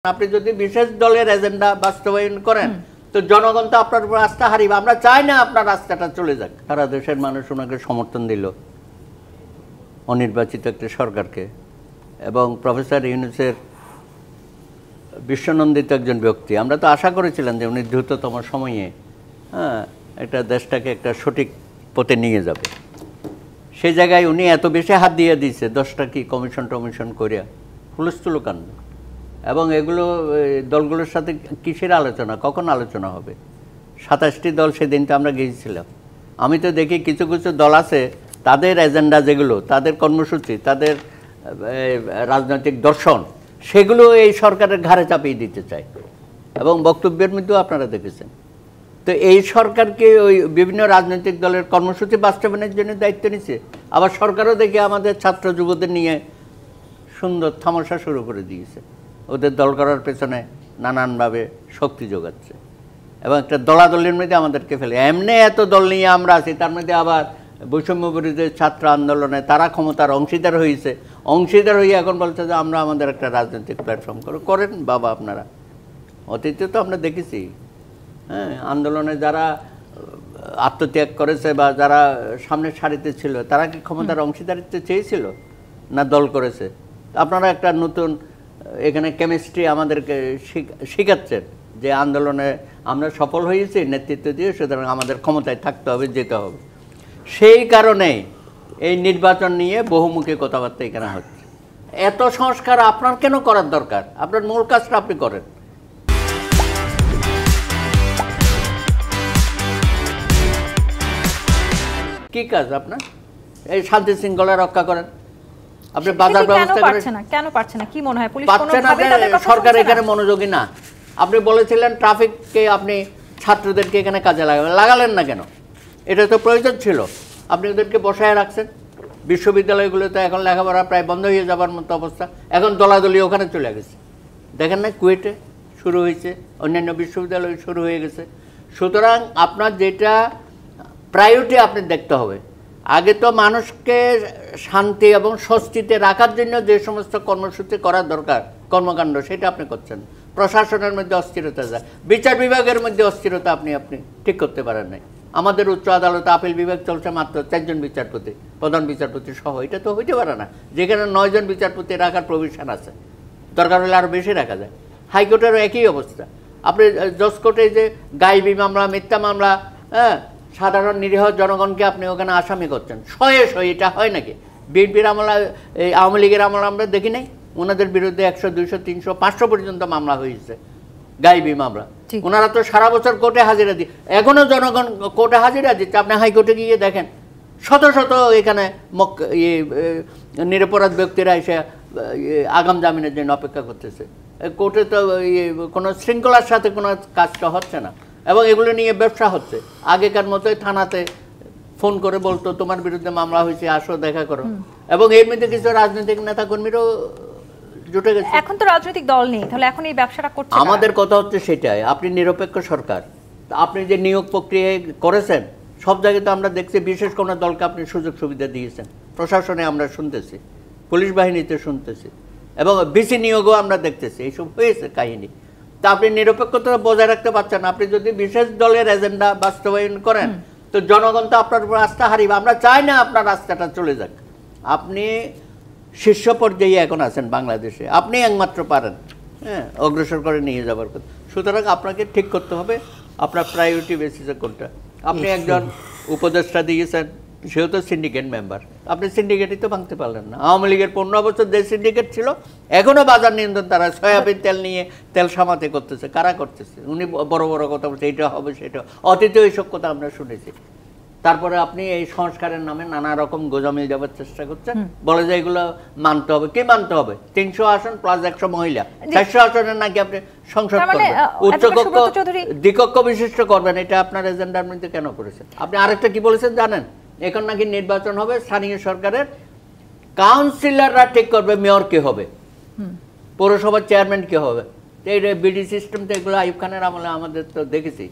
আপনি যদি বিশেষ দলের এজেন্ডা বাস্তবায়ন করেন তো জনগণ তো আপনার উপর আস্থা হারিবে। আমরা চাই না আপনার রাস্তাটা চলে যাক। সারা দেশের মানুষ ওনাকে সমর্থন দিল, অনির্বাচিত একটা সরকারকে, এবং প্রফেসর ইউনূসের বিশ্বনন্দিত একজন ব্যক্তি। আমরা তো আশা করেছিলাম যে উনি দ্রুততম সময়ে একটা দেশটাকে একটা সঠিক পথে নিয়ে যাবে। সেই জায়গায় উনি এত বেশি হাত দিয়ে দিয়েছে, 10টা কি কমিশন করিয়া হুলস্থুল কাণ্ড। এবং এগুলো দলগুলোর সাথে কিসের আলোচনা, কখন আলোচনা হবে? 27টি দল সেদিন তো আমরা গিয়েছিলাম। আমি তো দেখি কিছু কিছু দল আছে, তাদের এজেন্ডা যেগুলো, তাদের কর্মসূচি, তাদের রাজনৈতিক দর্শন, সেগুলো এই সরকারের ঘাড়ে চাপিয়ে দিতে চায়। এবং বক্তব্যের মধ্যেও আপনারা দেখেছেন। তো এই সরকারকে ওই বিভিন্ন রাজনৈতিক দলের কর্মসূচি বাস্তবায়নের জন্য দায়িত্ব নিচ্ছে। আবার সরকারও দেখে আমাদের ছাত্র যুবদের নিয়ে সুন্দর তামাশা শুরু করে দিয়েছে, ওদের দল করার পেছনে নানানভাবে শক্তি যোগাচ্ছে এবং একটা দলাদলের মধ্যে আমাদেরকে ফেলে। এমনি এত দল নিয়ে আমরা আছি, তার মধ্যে আবার বৈষম্য বিরোধী ছাত্র আন্দোলনে তারা ক্ষমতার অংশীদার হয়েছে, অংশীদার হয়ে এখন বলছে যে আমরা আমাদের একটা রাজনৈতিক প্ল্যাটফর্ম করেন। বাবা, আপনারা অতীতে তো আমরা দেখেছি, আন্দোলনে যারা আত্মত্যাগ করেছে বা যারা সামনের সারিতে ছিল, তারা কি ক্ষমতার অংশীদারিত্ব চেয়েছিল না দল করেছে? আপনারা একটা নতুন এখানে কেমিস্ট্রি আমাদেরকে শেখাচ্ছেন যে আন্দোলনে আমরা সফল হয়েছি নেতৃত্ব দিয়ে, সুতরাং আমাদের ক্ষমতায় থাকতে হবে, যেতে হবে। সেই কারণে এই নির্বাচন নিয়ে বহুমুখী কথাবার্তা এখানে হচ্ছে। এত সংস্কার আপনার কেন করার দরকার? আপনার মূল কাজটা আপনি করেন। কি কাজ আপনার? এই শান্তি শৃঙ্খলা রক্ষা করেন। আপনি বাজার ব্যবস্থা কেন পারছে না? কি মনে হয় পুলিশ সরকার এখানে মনোযোগী না? আপনি বলেছিলেন ট্রাফিককে আপনি ছাত্রদেরকে এখানে কাজে লাগালেন না কেন? এটা তো প্রয়োজন ছিল। আপনি ওদেরকে বসায় রাখছেন। বিশ্ববিদ্যালয়গুলোতে এখন লেখাপড়া প্রায় বন্ধ হয়ে যাবার মতো অবস্থা। এখন দলাদলি ওখানে চলে গেছে। দেখেন না, কুয়েটে শুরু হয়েছে, অন্যান্য বিশ্ববিদ্যালয় শুরু হয়ে গেছে। সুতরাং আপনার যেটা প্রায়োরিটি আপনি দেখতে হবে। আগে তো মানুষকে শান্তি এবং স্বস্তিতে রাখার জন্য যে সমস্ত কর্মসূচি করার দরকার, কর্মকাণ্ড, সেটা আপনি করছেন। প্রশাসনের মধ্যে অস্থিরতা যায়, বিচার বিভাগের মধ্যে অস্থিরতা আপনি ঠিক করতে পারেন নাই। আমাদের উচ্চ আদালতে আপিল বিভাগ চলছে মাত্র 4 জন বিচারপতি, প্রধান বিচারপতি সহ। এটা তো হইতে পারে না, যেখানে 9 জন বিচারপতি রাখার প্রভিশন আছে। দরকার হলে আরও বেশি রাখা যায়। হাইকোর্টেরও একই অবস্থা। আপনি জজ কোর্টে যে গাইবি মামলা, মিথ্যা মামলা, সাধারণ নিরীহ জনগণকে আপনি ওখানে আসামি করছেন শয়ে। এটা হয় নাকি? বিএনপির আমলা, এই আওয়ামী লীগের আমলা আমরা দেখি নাই? ওনাদের বিরুদ্ধে 100, 200, 300, 500 পর্যন্ত মামলা হয়েছে, গাইবি মামলা। ওনারা তো সারা বছর কোর্টে হাজিরা দিয়ে, এখনও জনগণ কোর্টে হাজিরা দিচ্ছে। আপনি হাইকোর্টে গিয়ে দেখেন, শত শত এখানে নিরপরাধ ব্যক্তিরা এসে আগাম জামিনের জন্য অপেক্ষা করতেছে। কোর্টে তো কোনো শৃঙ্খলার সাথে কোনো কাজটা হচ্ছে না, এবং এগুলো নিয়ে ব্যবসা হচ্ছে। আগেকার মতোই থানাতে ফোন করে বলতো তোমার বিরুদ্ধে মামলা হয়েছে, আসো দেখা করো। এবং এর মধ্যে কিছু রাজনৈতিক নেতা কর্মীরাও জুটে গেছে। এখন তো রাজনৈতিক দল নেই, তাহলে এখন এই ব্যবসাটা করছে। আমাদের কথা হচ্ছে সেটাই। আপনি নিরপেক্ষ সরকার, আপনি যে নিয়োগ প্রক্রিয়া করেছেন সব জায়গায় তো আমরা দেখছি বিশেষ কোনো দলকে আপনি সুযোগ সুবিধা দিয়েছেন। প্রশাসনে আমরা শুনতেছি, পুলিশ বাহিনীতে শুনতেছি, এবং বিসি নিয়োগও আমরা দেখতেছি। এইসব হয়েছে কাহিনী। তা আপনি নিরপেক্ষতা বজায় রাখতে পারছেন। আপনি যদি বিশেষ দলের এজেন্ডা বাস্তবায়ন করেন তো জনগণ তো আপনার উপর আস্থা হারিবে। আমরা চাই না আপনার রাস্তাটা চলে যাক। আপনি শীর্ষ পর্যায়ে এখন আছেন বাংলাদেশে, আপনি একমাত্র পারেন অগ্রসর করে নিয়ে যাবার কথা। সুতরাং আপনাকে ঠিক করতে হবে আপনার প্রায়োরিটি বেসিসে কোনটা। আপনি একজন উপদেষ্টা দিয়েছেন, সেও তো সিন্ডিকেট মেম্বার। আপনি সিন্ডিকেটই তো ভাঙতে পারলেন না। আওয়ামী লীগের 15 বছর যে সিন্ডিকেট ছিল, এখনও বাজার নিয়ন্ত্রণ তারা সয়াবিন তেল নিয়ে তেল সামাতে করতেছে। কারা করতেছে? উনি বড় বড় কথা বলছে, এইটা হবে সেটা। অতীতে এইসব কথা আমরা শুনেছি। তারপরে আপনি এই সংস্কারের নামে নানা রকম গোজামিল যাবার চেষ্টা করছেন, বলে যে এগুলো মানতে হবে। কি মানতে হবে? 300 আসন প্লাস 100 মহিলা, 400 আসনের নাকি আপনি সংসদ করবেন, উচ্চকক্ষ দ্বিকক্ষ বিশিষ্ট করবেন। এটা আপনার এজেন্ডার মধ্যে কেন করেছেন? আপনি আরেকটা কি বলেছেন জানেন? এখন নাকি নির্বাচন হবে, স্থানীয় সরকারের কাউন্সিলররা ঠিক করবে মেয়র কে হবে, পৌরসভার চেয়ারম্যান কে হবে। এই বিডি সিস্টেম তো এগুলো আইয়ুব খানের আমলে আমাদের তো দেখেছি।